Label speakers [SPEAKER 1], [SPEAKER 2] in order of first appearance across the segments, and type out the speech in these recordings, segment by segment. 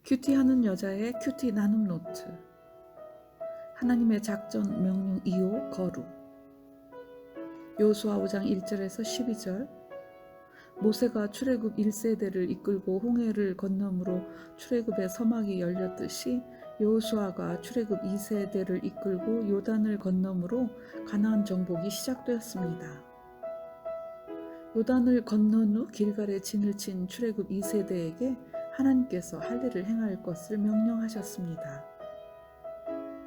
[SPEAKER 1] 큐티하는 여자의 큐티 나눔 노트. 하나님의 작전 명령 2호 거루. 여호수아 5장 1절에서 12절. 모세가 출애굽 1세대를 이끌고 홍해를 건너므로 출애굽의 서막이 열렸듯이 여호수아가 출애굽 2세대를 이끌고 요단을 건너므로 가나안 정복이 시작되었습니다. 요단을 건넌 후 길갈에 진을 친 출애굽 2세대에게 하나님께서 할례를 행할 것을 명령하셨습니다.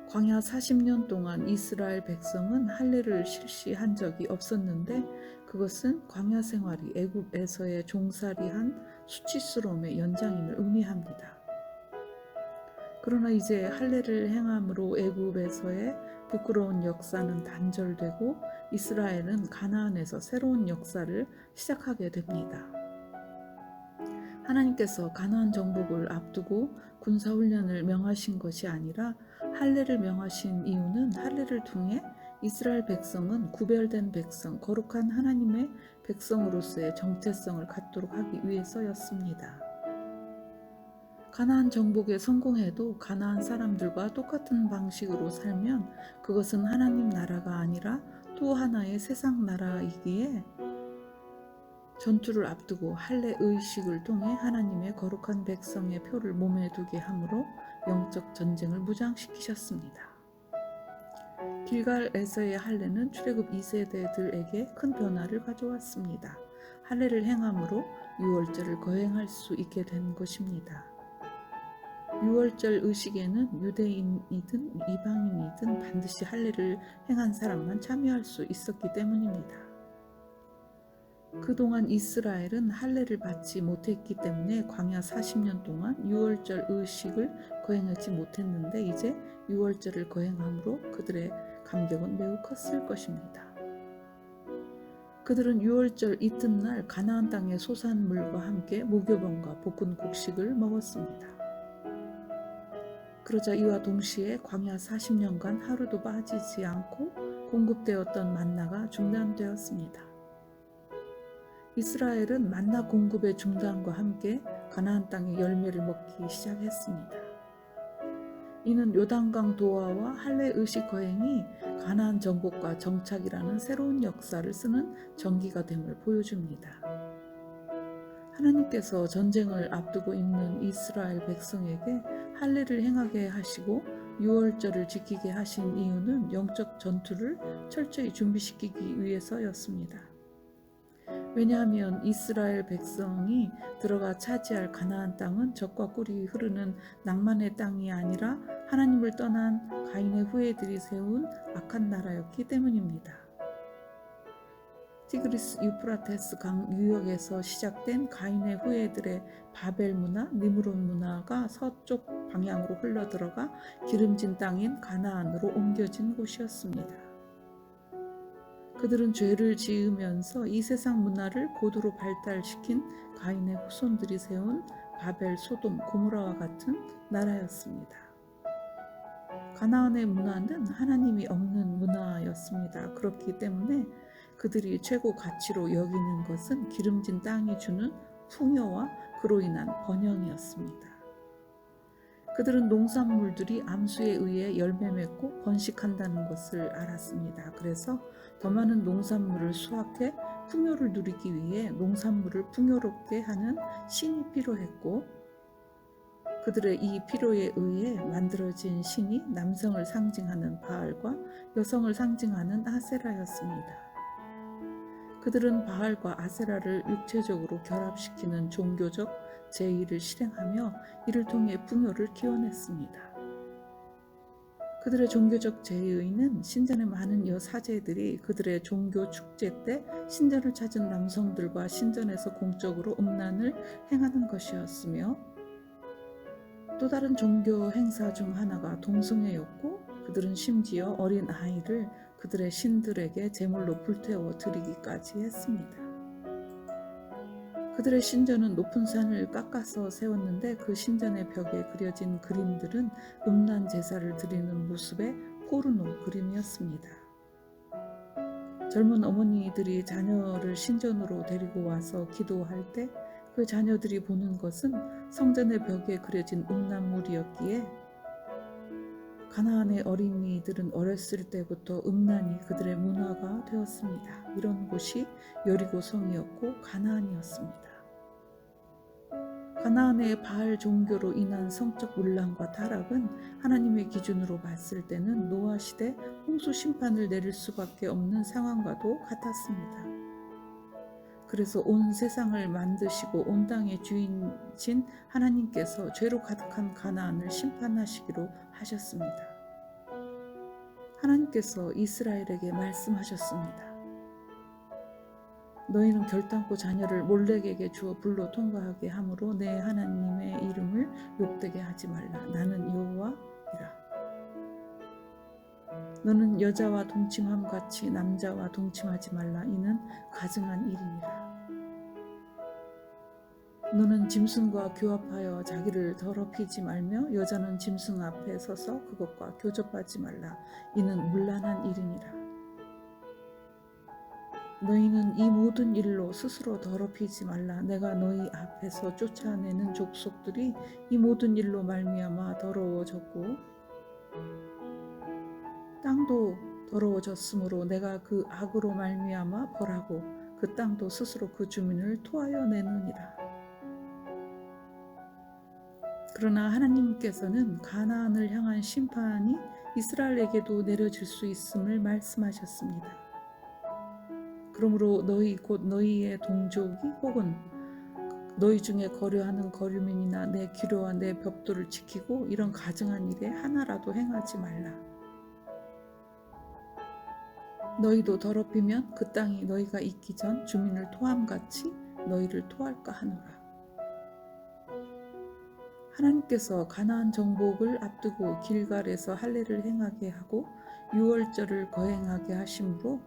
[SPEAKER 1] 광야 40년 동안 이스라엘 백성은 할례를 실시한 적이 없었는데 그것은 광야 생활이 애굽에서의 종살이한 수치스러움의 연장임을 의미합니다. 그러나 이제 할례를 행함으로 애굽에서의 부끄러운 역사는 단절되고 이스라엘은 가나안에서 새로운 역사를 시작하게 됩니다. 하나님께서 가나안 정복을 앞두고 군사훈련을 명하신 것이 아니라 할례를 명하신 이유는 할례를 통해 이스라엘 백성은 구별된 백성, 거룩한 하나님의 백성으로서의 정체성을 갖도록 하기 위해서였습니다. 가나안 정복에 성공해도 가나안 사람들과 똑같은 방식으로 살면 그것은 하나님 나라가 아니라 또 하나의 세상 나라이기에 전투를 앞두고 할례 의식을 통해 하나님의 거룩한 백성의 표를 몸에 두게 함으로 영적 전쟁을 무장시키셨습니다. 길갈에서의 할례는 출애굽 2세대들에게 큰 변화를 가져왔습니다. 할례를 행함으로 유월절을 거행할 수 있게 된 것입니다. 유월절 의식에는 유대인이든 이방인이든 반드시 할례를 행한 사람만 참여할 수 있었기 때문입니다. 그동안 이스라엘은 할례를 받지 못했기 때문에 광야 40년 동안 유월절 의식을 거행하지 못했는데 이제 유월절을 거행함으로 그들의 감격은 매우 컸을 것입니다. 그들은 유월절 이튿날 가나안 땅의 소산물과 함께 무교병과 볶은 곡식을 먹었습니다. 그러자 이와 동시에 광야 40년간 하루도 빠지지 않고 공급되었던 만나가 중단되었습니다. 이스라엘은 만나 공급의 중단과 함께 가나안 땅의 열매를 먹기 시작했습니다. 이는 요단강 도하와 할례 의식 거행이 가나안 정복과 정착이라는 새로운 역사를 쓰는 전기가 됨을 보여줍니다. 하나님께서 전쟁을 앞두고 있는 이스라엘 백성에게 할례를 행하게 하시고 유월절을 지키게 하신 이유는 영적 전투를 철저히 준비시키기 위해서였습니다. 왜냐하면 이스라엘 백성이 들어가 차지할 가나안 땅은 젖과 꿀이 흐르는 낭만의 땅이 아니라 하나님을 떠난 가인의 후예들이 세운 악한 나라였기 때문입니다. 티그리스 유프라테스 강 유역에서 시작된 가인의 후예들의 바벨 문화, 니므롯 문화가 서쪽 방향으로 흘러들어가 기름진 땅인 가나안으로 옮겨진 곳이었습니다. 그들은 죄를 지으면서 이 세상 문화를 고도로 발달시킨 가인의 후손들이 세운 바벨, 소돔, 고모라와 같은 나라였습니다. 가나안의 문화는 하나님이 없는 문화였습니다. 그렇기 때문에 그들이 최고 가치로 여기는 것은 기름진 땅이 주는 풍요와 그로 인한 번영이었습니다. 그들은 농산물들이 암수에 의해 열매 맺고 번식한다는 것을 알았습니다. 그래서 더 많은 농산물을 수확해 풍요를 누리기 위해 농산물을 풍요롭게 하는 신이 필요했고 그들의 이 필요에 의해 만들어진 신이 남성을 상징하는 바알과 여성을 상징하는 아세라였습니다. 그들은 바알과 아세라를 육체적으로 결합시키는 종교적 제의를 실행하며 이를 통해 풍요를 기원했습니다. 그들의 종교적 제의는 신전의 많은 여사제들이 그들의 종교 축제 때 신전을 찾은 남성들과 신전에서 공적으로 음란을 행하는 것이었으며 또 다른 종교 행사 중 하나가 동성애였고 그들은 심지어 어린 아이를 그들의 신들에게 제물로 불태워 드리기까지 했습니다. 그들의 신전은 높은 산을 깎아서 세웠는데 그 신전의 벽에 그려진 그림들은 음란 제사를 드리는 모습의 포르노 그림이었습니다. 젊은 어머니들이 자녀를 신전으로 데리고 와서 기도할 때 그 자녀들이 보는 것은 성전의 벽에 그려진 음란물이었기에 가나안의 어린이들은 어렸을 때부터 음란이 그들의 문화가 되었습니다. 이런 곳이 여리고성이었고 가나안이었습니다. 가나안의 바알 종교로 인한 성적 문란과 타락은 하나님의 기준으로 봤을 때는 노아 시대 홍수 심판을 내릴 수밖에 없는 상황과도 같았습니다. 그래서 온 세상을 만드시고 온 땅의 주인이신 하나님께서 죄로 가득한 가나안을 심판하시기로 하셨습니다. 하나님께서 이스라엘에게 말씀하셨습니다. 너희는 결단코 자녀를 몰렉에게 주어 불로 통과하게 함으로 내 하나님의 이름을 욕되게 하지 말라. 나는 여호와이라. 너는 여자와 동침함 같이 남자와 동침하지 말라. 이는 가증한 일이니라. 너는 짐승과 교합하여 자기를 더럽히지 말며 여자는 짐승 앞에 서서 그것과 교접하지 말라. 이는 문란한 일이니라. 너희는 이 모든 일로 스스로 더럽히지 말라. 내가 너희 앞에서 쫓아내는 족속들이 이 모든 일로 말미암아 더러워졌고 땅도 더러워졌으므로 내가 그 악으로 말미암아 벌하고 그 땅도 스스로 그 주민을 토하여 내느니라. 그러나 하나님께서는 가나안을 향한 심판이 이스라엘에게도 내려질 수 있음을 말씀하셨습니다. 그러므로 너희 곧 너희의 동족이 혹은 너희 중에 거류하는 거류민이나 내 기료와 내 벽도를 지키고 이런 가증한 일에 하나라도 행하지 말라. 너희도 더럽히면 그 땅이 너희가 있기 전 주민을 토함같이 너희를 토할까 하노라. 하나님께서 가나안 정복을 앞두고 길갈에서 할례를 행하게 하고 유월절을 거행하게 하심으로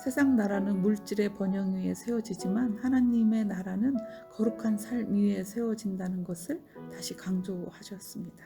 [SPEAKER 1] 세상 나라는 물질의 번영 위에 세워지지만 하나님의 나라는 거룩한 삶 위에 세워진다는 것을 다시 강조하셨습니다.